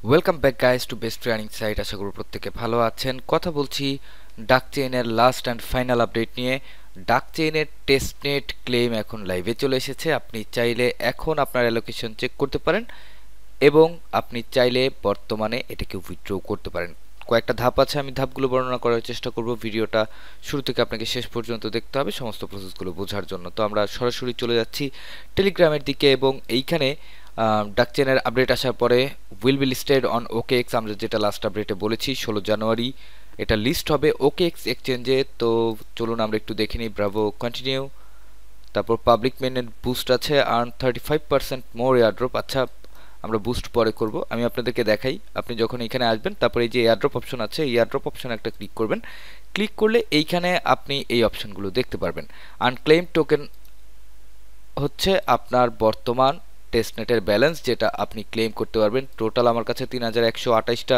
Welcome back guys to best training site. আশা করি প্রত্যেকে ভালো আছেন। কথা বলছি ডাক চেইনের লাস্ট অ্যান্ড ফাইনাল আপডেট নিয়ে। ডাক চেইনের টেস্টনেট ক্লেম এখন লাইভে চলে এসেছে। আপনি চাইলে এখন আপনার অ্যালোকেশন চেক করতে পারেন এবং আপনি চাইলে বর্তমানে এটাকে উইথড্র করতে পারেন। কয়েকটা ধাপ আছে, আমি ধাপগুলো বর্ণনা করার চেষ্টা করব। ভিডিওটা শুরু থেকে আপনাকে শেষ পর্যন্ত দেখতে হবে সমস্ত প্রসেসগুলো বোঝার জন্য। তো আমরা সরাসরি চলে যাচ্ছি টেলিগ্রামের দিকে এবং এইখানে ডাক চেইনের আপডেট আসার পরে will be listed on OKX, আমরা যেটা লাস্ট আপডেটে বলেছি 16 জানুয়ারি এটা লিস্ট হবে OKX এক্সচেঞ্জে। তো চলুন আমরা একটু দেখে নিই। Bravo, continue. তারপর পাবলিক মেনের বুস্ট আছে, আর্ন 35% মোর এয়ারড্রপ। আচ্ছা, আমরা বুস্ট পরে করব, আমি আপনাদেরকে দেখাই। আপনি যখন এখানে আসবেন তারপরে এই যে এয়ারড্রপ অপশন আছে, এয়ারড্রপ অপশন একটা ক্লিক করবেন। ক্লিক করলে এইখানে আপনি এই অপশনগুলো দেখতে পারবেন। আনক্লেম টোকেন হচ্ছে আপনার বর্তমান টেস্টনেটের ব্যালেন্স, যেটা আপনি ক্লেম করতে পারবেন। টোটাল আমার কাছে 3128টা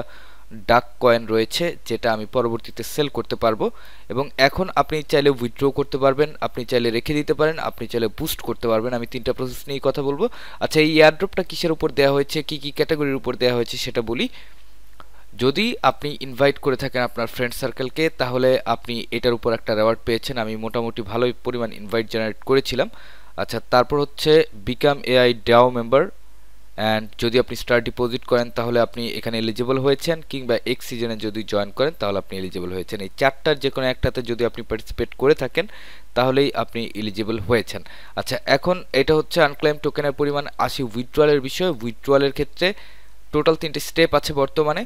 ডাক কয়েন রয়েছে, যেটা আমি পরবর্তীতে সেল করতে পারবো। এবং এখন আপনি চাইলে উইথড্র করতে পারবেন, আপনি চাইলে রেখে দিতে পারেন, আপনি চাইলে বুস্ট করতে পারবেন। আমি তিনটা প্রসেস নিয়ে কথা বলবো। আচ্ছা, এই এয়ারড্রপটা কিসের উপর দেওয়া হয়েছে, কি কি ক্যাটাগরির উপর দেওয়া হয়েছে সেটা বলি। যদি আপনি ইনভাইট করে থাকেন আপনার ফ্রেন্ড সার্কেলকে, তাহলে আপনি এটার উপর একটা রেওয়ার্ড পেয়েছেন। আমি মোটামুটি ভালোই পরিমাণ ইনভাইট জেনারেট করেছিলাম। আচ্ছা, তারপর হচ্ছে become AI DAO member, and যদি আপনি স্টার ডিপোজিট করেন তাহলে আপনি এখানে এলিজিবল হয়েছেন, কিংবা এক্স সিজনে যদি জয়েন করেন তাহলে আপনি এলিজিবল হয়েছেন। এই চারটার যে কোনো একটাতে যদি আপনি পার্টিসিপেট করে থাকেন তাহলেই আপনি এলিজিবল হয়েছেন। আচ্ছা, এখন এটা হচ্ছে আনক্লেম টোকেনের পরিমাণ। আসি উইথড্রয়ালের বিষয়ে। উইথড্রয়ালের ক্ষেত্রে টোটাল 3টে স্টেপ আছে বর্তমানে।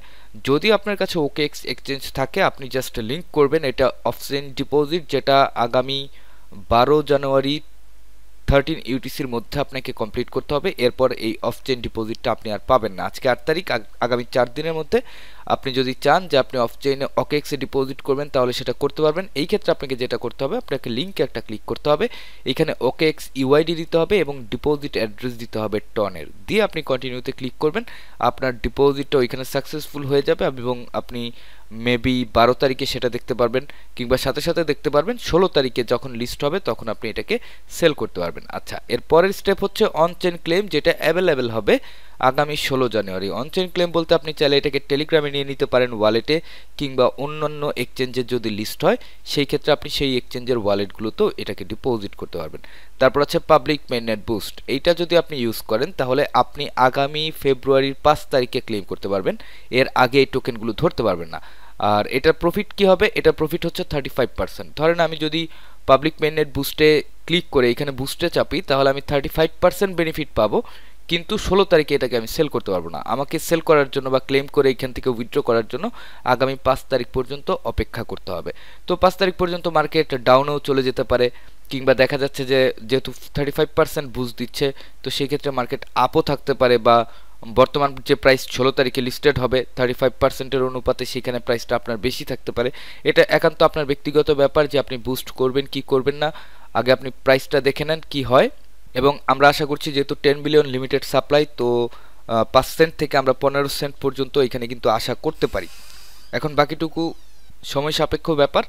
যদি আপনার কাছে OKX এক্সচেঞ্জ থাকে আপনি জাস্ট লিঙ্ক করবেন। এটা অফচেইন ডিপোজিট, যেটা আগামী 12 জানুয়ারি 13 UTCর মধ্যে আপনাকে কমপ্লিট করতে হবে। এরপর এই অফচেইন ডিপোজিটটা আপনি আর পাবেন না। আজকে 8 তারিখ, আগামী 4 দিনের মধ্যে আপনি যদি চান যে আপনি অফচেইনে OKX এ ডিপোজিট করবেন তাহলে সেটা করতে পারবেন। এই ক্ষেত্রে আপনাকে যেটা করতে হবে, আপনাকে লিঙ্কে একটা ক্লিক করতে হবে, এখানে OKX UID দিতে হবে এবং ডিপোজিট অ্যাড্রেস দিতে হবে টনের, দিয়ে আপনি কন্টিনিউতে ক্লিক করবেন। আপনার ডিপোজিটটা ওইখানে সাকসেসফুল হয়ে যাবে এবং আপনি মেবি 12 তারিখে সেটা দেখতে পারবেন, কিংবা সাথে সাথে দেখতে পারবেন 16 তারিখে যখন লিস্ট হবে তখন আপনি এটাকে সেল করতে পারবেন। আচ্ছা, এর পরের স্টেপ হচ্ছে অনচেন ক্লেম, যেটা অ্যাভেলেবেল হবে আগামী 16 জানুয়ারি। অনচেন ক্লেম বলতে আপনি চাইলে এটাকে টেলিগ্রামে নিয়ে নিতে পারেন ওয়ালেটে, কিংবা অন্যান্য এক্সচেঞ্জের যদি লিস্ট হয় সেই ক্ষেত্রে আপনি সেই এক্সচেঞ্জের ওয়ালেটগুলোতেও এটাকে ডিপোজিট করতে পারবেন। তারপর আছে পাবলিক মেইননেট বুস্ট, এইটা যদি আপনি ইউজ করেন তাহলে আপনি আগামী ফেব্রুয়ারির 5 তারিখে ক্লেম করতে পারবেন। এর আগে এই টোকেনগুলো ধরতে পারবেন না। আর এটার প্রফিট কি হবে, এটার প্রফিট হচ্ছে 35%। ধরেন আমি যদি পাবলিক মেইননেট বুস্টে ক্লিক করে এখানে বুস্টে চাপি তাহলে আমি 35% বেনিফিট পাবো, কিন্তু 16 তারিখে এটাকে আমি সেল করতে পারবো না। আমাকে সেল করার জন্য বা ক্লেম করে এখান থেকে উইথড্র করার জন্য আগামী 5 তারিখ পর্যন্ত অপেক্ষা করতে হবে। তো 5 তারিখ পর্যন্ত মার্কেট ডাউনেও চলে যেতে পারে, কিংবা দেখা যাচ্ছে যে যেহেতু 35% বুস্ট দিচ্ছে তো সেই ক্ষেত্রে মার্কেট আপও থাকতে পারে, বা বর্তমান যে প্রাইস 16 তারিখে লিস্টেড হবে 35%-এর অনুপাতে সেখানে প্রাইসটা আপনার বেশি থাকতে পারে। এটা একান্ত আপনার ব্যক্তিগত ব্যাপার যে আপনি বুস্ট করবেন কি করবেন না। আগে আপনি প্রাইসটা দেখে নেন কি হয়। এবং আমরা আশা করছি যেহেতু 10 বিলিয়ন লিমিটেড সাপ্লাই, তো 5 সেন্ট থেকে আমরা 15 সেন্ট পর্যন্ত এখানে কিন্তু আশা করতে পারি। এখন বাকিটুকু সময় সাপেক্ষ ব্যাপার,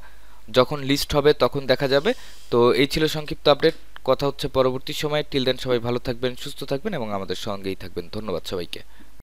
যখন লিস্ট হবে তখন দেখা যাবে। তো এই ছিল সংক্ষিপ্ত আপডেট। কথা হচ্ছে পরবর্তী সময়ে। টিল দেন সবাই ভালো থাকবেন, সুস্থ থাকবেন এবং আমাদের সঙ্গেই থাকবেন। ধন্যবাদ সবাইকে।